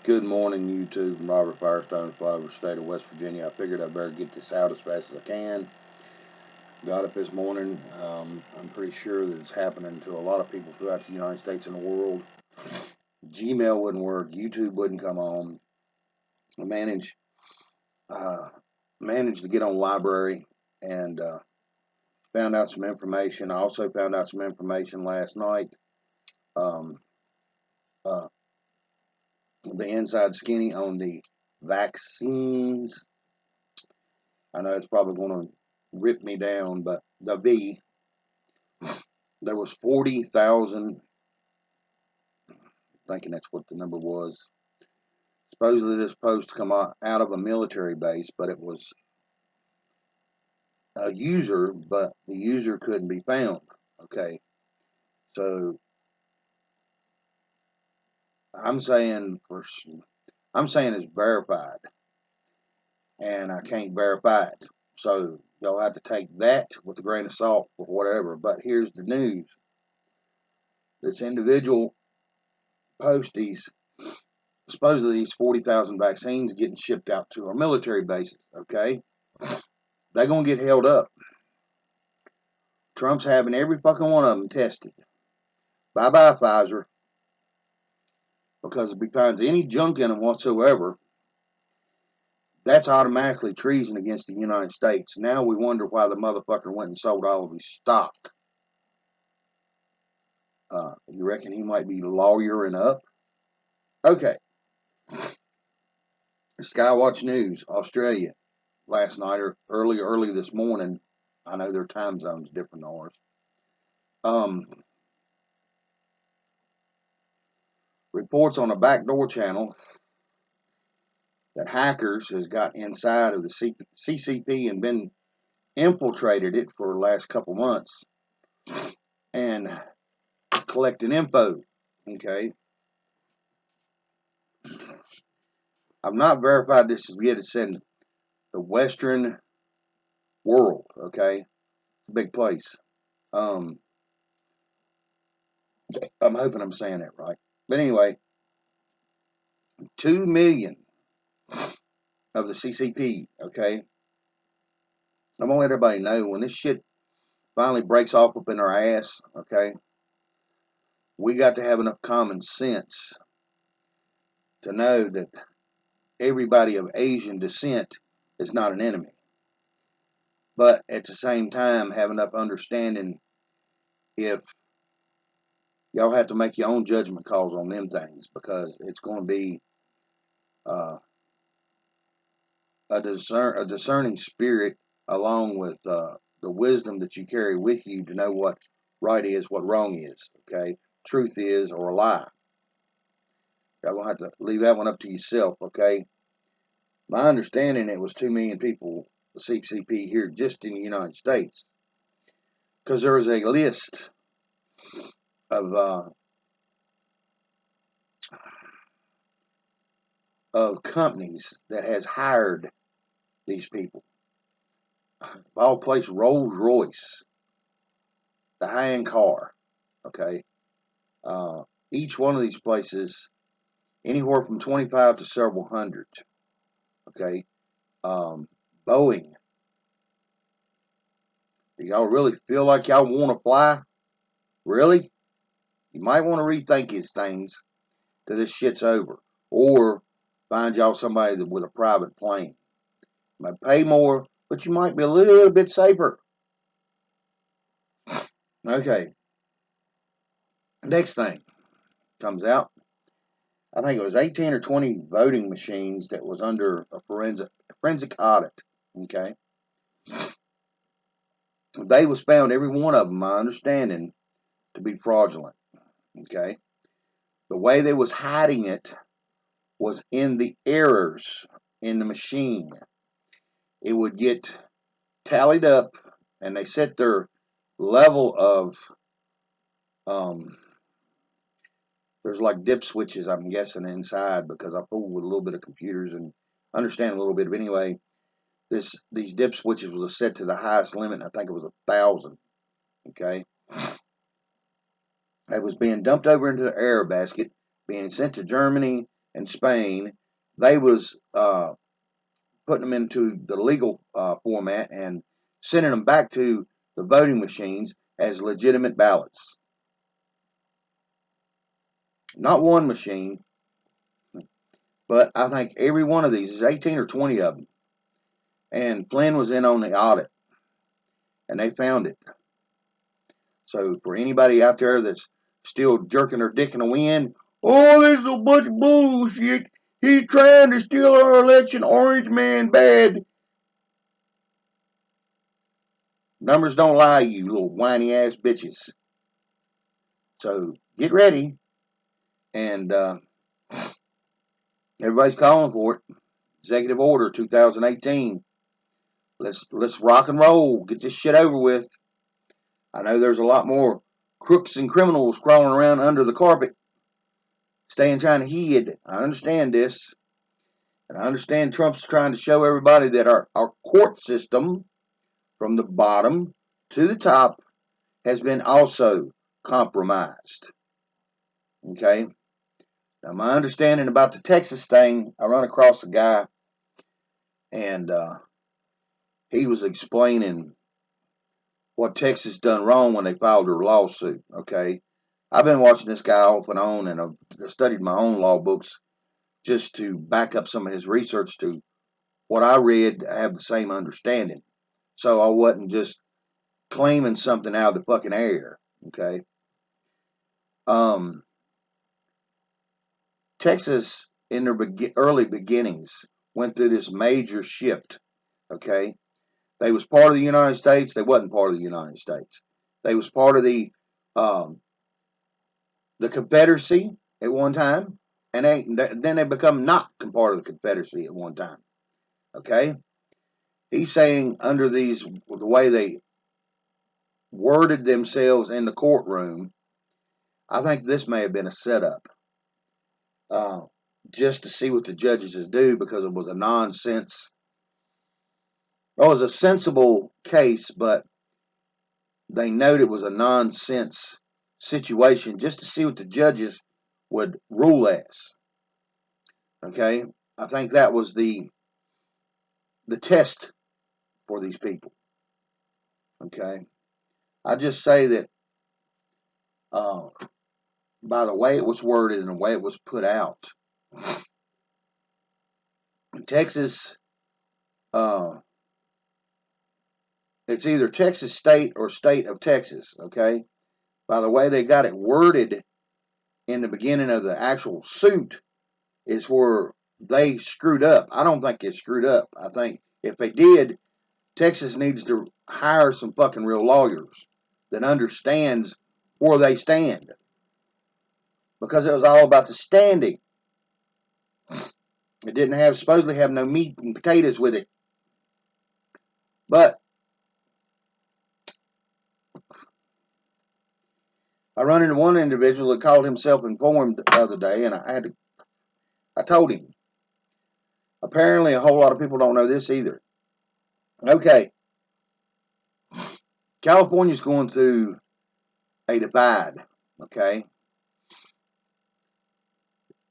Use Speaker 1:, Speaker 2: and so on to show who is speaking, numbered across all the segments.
Speaker 1: Good morning, YouTube. I'm Robert Firestone, Flyover State of West Virginia. I figured I better get this out as fast as I can. Got up this morning. I'm pretty sure that it's happening to a lot of people throughout the United States and the world. Gmail wouldn't work. YouTube wouldn't come on. I uh, managed to get on library and found out some information. I also found out some information last night. Um, uh, the inside skinny on the vaccines. I know it's probably going to rip me down, but the V, there was 40,000, thinking that's what the number was. Supposedly this supposed to come out of a military base, but it was a user, but the user couldn't be found. Okay, so I'm saying for I'm saying it's verified, and I can't verify it. So y'all have to take that with a grain of salt or whatever. But here's the news: this individual posties supposedly these 40,000 vaccines getting shipped out to our military bases, okay? They're going to get held up. Trump's having every fucking one of them tested. Bye-bye, Pfizer. Because if he finds any junk in them whatsoever, that's automatically treason against the United States. Now we wonder why the motherfucker went and sold all of his stock. You reckon he might be lawyering up? Okay. Skywatch News, Australia, last night or early this morning. I know their time zone's different than ours. Um, Reports on a backdoor channel that hackers has got inside of the CCP and been infiltrated it for the last couple months and collecting info. Okay, I've not verified this yet. It's in the Western world. Okay, it's a big place. Um, I'm hoping I'm saying that right. But anyway, 2 million of the CCP. Okay, I'm gonna let everybody know when this shit finally breaks off up in our ass. Okay, we got to have enough common sense to know that everybody of Asian descent is not an enemy. But at the same time, have enough understanding if y'all have to make your own judgment calls on them things because it's going to be uh, a discerning spirit along with the wisdom that you carry with you to know what right is, what wrong is, okay? Truth is or a lie. Y'all going to have to leave that one up to yourself, okay? My understanding, it was 2 million people, the CCP here just in the United States, because there is a list of of companies that has hired these people. Of all places, Rolls Royce, the high-end car. Okay, uh, each one of these places, anywhere from 25 to several hundred. Okay, Boeing. Do y'all really feel like y'all want to fly? Really? You might want to rethink these things till this shit's over, or find y'all somebody with a private plane. You might pay more, but you might be a little bit safer. Okay, next thing comes out. I think it was 18 or 20 voting machines that was under a forensic audit. Okay, they was found every one of them, my understanding, to be fraudulent. Okay, the way they was hiding it was in the errors in the machine. It would get tallied up, and they set their level of um, there's like dip switches, I'm guessing, inside because I fooled with a little bit of computers and understand a little bit. But anyway, these dip switches was set to the highest limit. I think it was 1,000. Okay, it was being dumped over into the air basket, being sent to Germany, and Spain, they was putting them into the legal format and sending them back to the voting machines as legitimate ballots. Not one machine, but I think every one of these is 18 or 20 of them. And Flynn was in on the audit, and they found it. So for anybody out there that's still jerking their dick in the wind, oh, this is a bunch of bullshit. He's trying to steal our election. Orange man bad. Numbers don't lie, you little whiny ass bitches. So get ready. And everybody's calling for it. Executive Order 2018. Let's rock and roll. Get this shit over with. I know there's a lot more crooks and criminals crawling around under the carpet, staying trying to hide. I understand this. And I understand Trump's trying to show everybody that our court system, from the bottom to the top, has been also compromised. Okay? Now, my understanding about the Texas thing, I run across a guy, and he was explaining what Texas done wrong when they filed their lawsuit. Okay? I've been watching this guy off and on, and I've studied my own law books just to back up some of his research to what I read. I have the same understanding. So I wasn't just claiming something out of the fucking air. Okay. Texas, in their early beginnings, went through this major shift. Okay. They was part of the United States. They wasn't part of the United States. They was part of the Confederacy at one time, and then they become not part of the Confederacy at one time. Okay. He's saying under the way they worded themselves in the courtroom, I think this may have been a setup, just to see what the judges do, because it was a nonsense. It was a sensible case, but they knowed it was a nonsense situation, just to see what the judges would rule as. Okay, I think that was the test for these people. Okay, I just say that by the way it was worded and the way it was put out, Texas, it's either Texas state or state of Texas. Okay, by the way they got it worded in the beginning of the actual suit is where they screwed up. I don't think they screwed up. I think if they did, Texas needs to hire some fucking real lawyers that understands where they stand, because it was all about the standing. It didn't supposedly have no meat and potatoes with it. But I run into one individual that called himself informed the other day, and I told him. Apparently, a whole lot of people don't know this either. Okay, California's going through a divide. Okay,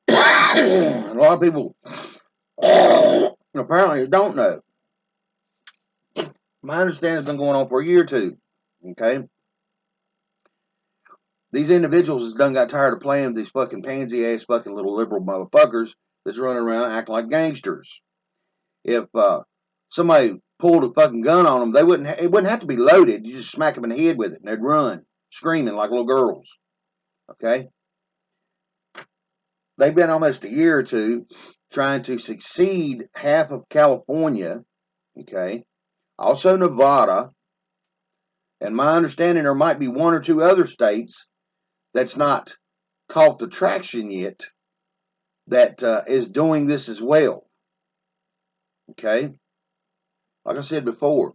Speaker 1: a lot of people apparently don't know. My understanding has been going on for a year or two. Okay, these individuals has done got tired of playing with these fucking pansy ass fucking little liberal motherfuckers that's running around acting like gangsters. If somebody pulled a fucking gun on them, it wouldn't have to be loaded. You just smack them in the head with it, and they'd run screaming like little girls. Okay, they've been almost a year or two trying to succeed half of California. Okay, also Nevada, and my understanding there might be one or two other states that's not caught the traction yet that is doing this as well. Okay, like I said before,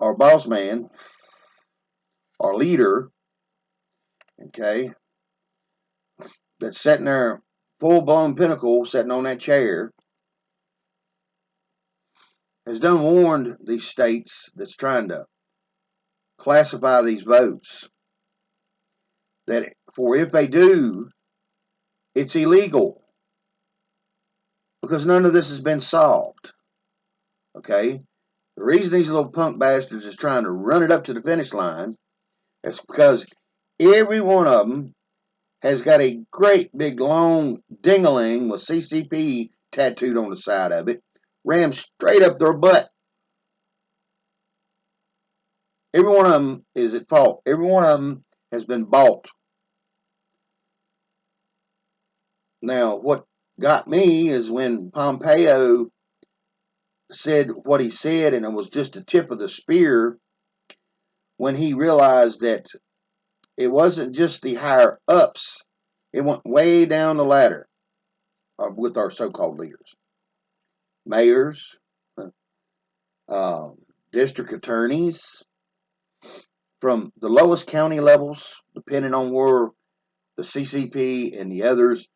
Speaker 1: our boss man, our leader, okay, that's sitting there, full blown pinnacle, sitting on that chair, has done warned these states that's trying to classify these votes that for if they do It's illegal because none of this has been solved. Okay? The reason these little punk bastards is trying to run it up to the finish line is because every one of them has got a great big long ding-a-ling with CCP tattooed on the side of it, rammed straight up their butt. Every one of them is at fault. Every one of them has been bought. Now, what got me is when Pompeo said what he said, and it was just the tip of the spear when he realized that it wasn't just the higher ups, it went way down the ladder with our so-called leaders, mayors, district attorneys, from the lowest county levels, depending on where the CCP and the others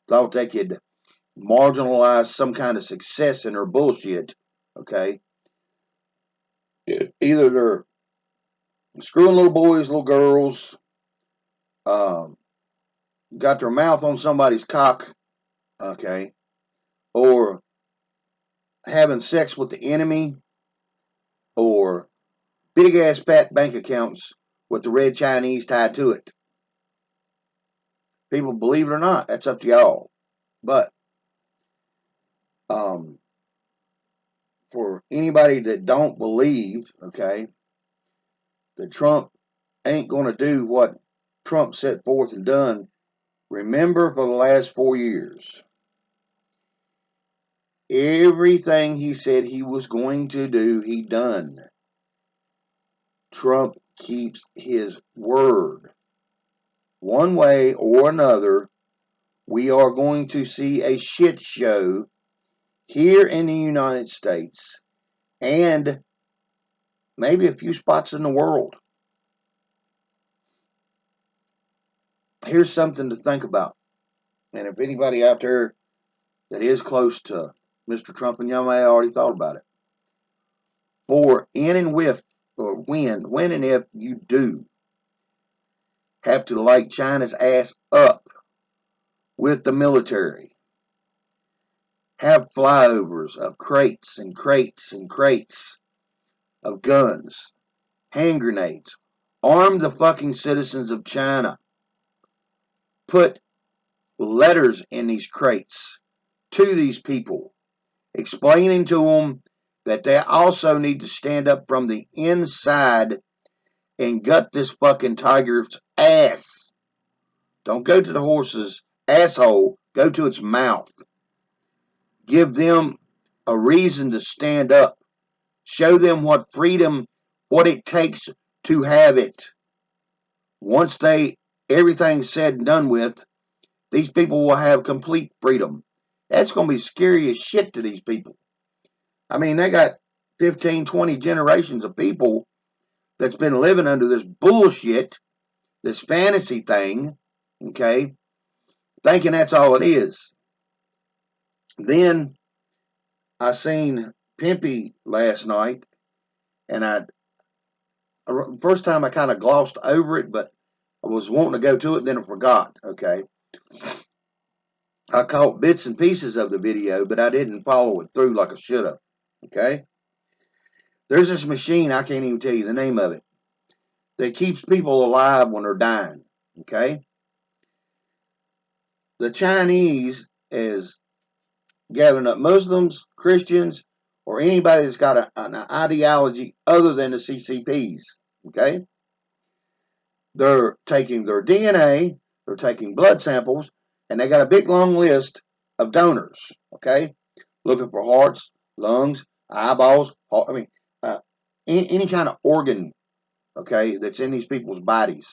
Speaker 1: thought they could marginalize some kind of success in their bullshit. Okay, either they're screwing little boys, little girls, um, got their mouth on somebody's cock, okay, or having sex with the enemy, or big ass fat bank accounts with the red Chinese tied to it. People believe it or not, that's up to y'all. But for anybody that don't believe, okay, that Trump ain't going to do what Trump set forth and done, remember for the last 4 years, everything he said he was going to do, he done. Trump keeps his word. One way or another, we are going to see a shit show here in the United States and maybe a few spots in the world. Here's something to think about. And if anybody out there that is close to Mr. Trump, and y'all may have already thought about it, for in and with, or when and if you do have to light China's ass up with the military, have flyovers of crates and crates and crates of guns, hand grenades, arm the fucking citizens of China, put letters in these crates to these people, explaining to them that they also need to stand up from the inside and gut this fucking tiger's ass. Don't go to the horse's asshole, go to its mouth. Give them a reason to stand up. Show them what freedom, what it takes to have it. Once everything's said and done with, these people will have complete freedom. That's going to be scary as shit to these people. I mean, they got 15, 20 generations of people that's been living under this bullshit, this fantasy thing, okay, thinking that's all it is. Then I seen Pimpy last night, and first time I kind of glossed over it, but I was wanting to go to it, then I forgot, okay. I caught bits and pieces of the video, but I didn't follow it through like I should have, okay. There's this machine, I can't even tell you the name of it, that keeps people alive when they're dying, okay. The Chinese is gathering up Muslims, Christians, or anybody that's got an ideology other than the CCPs, okay. They're taking their DNA, they're taking blood samples, and they got a big long list of donors, okay, looking for hearts, lungs, eyeballs, any kind of organ, okay, that's in these people's bodies.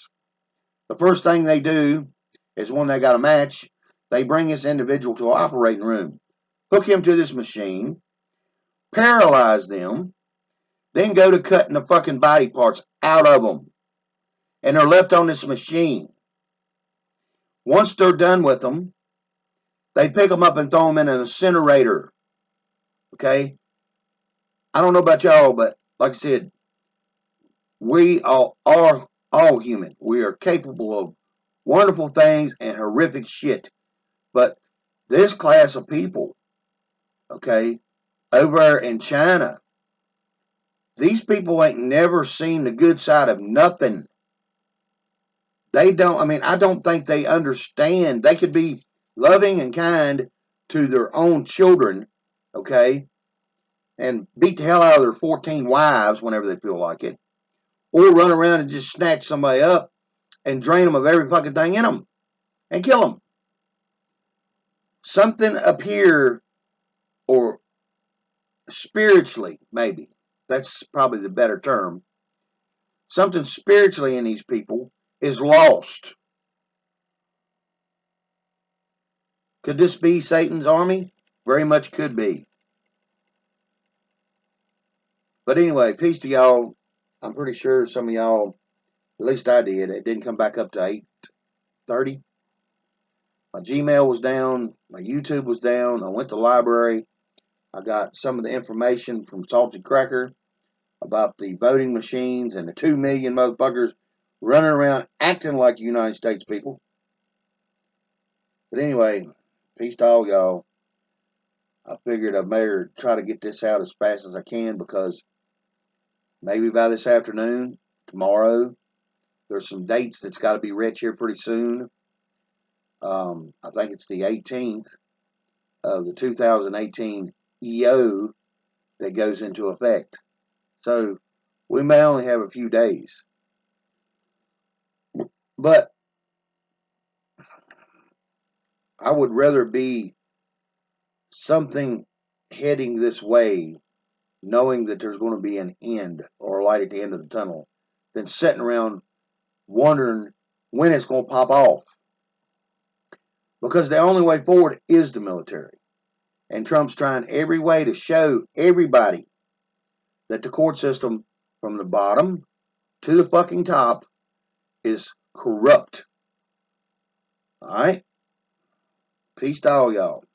Speaker 1: The first thing they do is when they got a match, they bring this individual to an operating room, hook him to this machine, paralyze them, then go to cutting the fucking body parts out of them. And they're left on this machine. Once they're done with them, they pick them up and throw them in an incinerator. Okay? I don't know about y'all, but like I said, we are all human. We are capable of wonderful things and horrific shit. But this class of people, okay, over in China, these people ain't never seen the good side of nothing. They don't, I mean, I don't think they understand. They could be loving and kind to their own children, okay, and beat the hell out of their 14 wives whenever they feel like it, or run around and just snatch somebody up and drain them of every fucking thing in them and kill them. Something up here, or spiritually, maybe, that's probably the better term, something spiritually in these people is lost. Could this be Satan's army? Very much could be. But anyway, peace to y'all. I'm pretty sure some of y'all, at least I did, it didn't come back up to 8:30. My Gmail was down. My YouTube was down. I went to the library. I got some of the information from Salted Cracker about the voting machines and the 2 million motherfuckers running around acting like United States people. But anyway, peace to all y'all. I figured I better try to get this out as fast as I can, because maybe by this afternoon, tomorrow, there's some dates that's got to be reached here pretty soon. I think it's the 18th of the 2018 EO that goes into effect. So we may only have a few days. But I would rather be something heading this way, knowing that there's going to be an end or a light at the end of the tunnel, than sitting around wondering when it's going to pop off. Because the only way forward is the military. And Trump's trying every way to show everybody that the court system, from the bottom to the fucking top, is corrupt. All right? Peace to all y'all.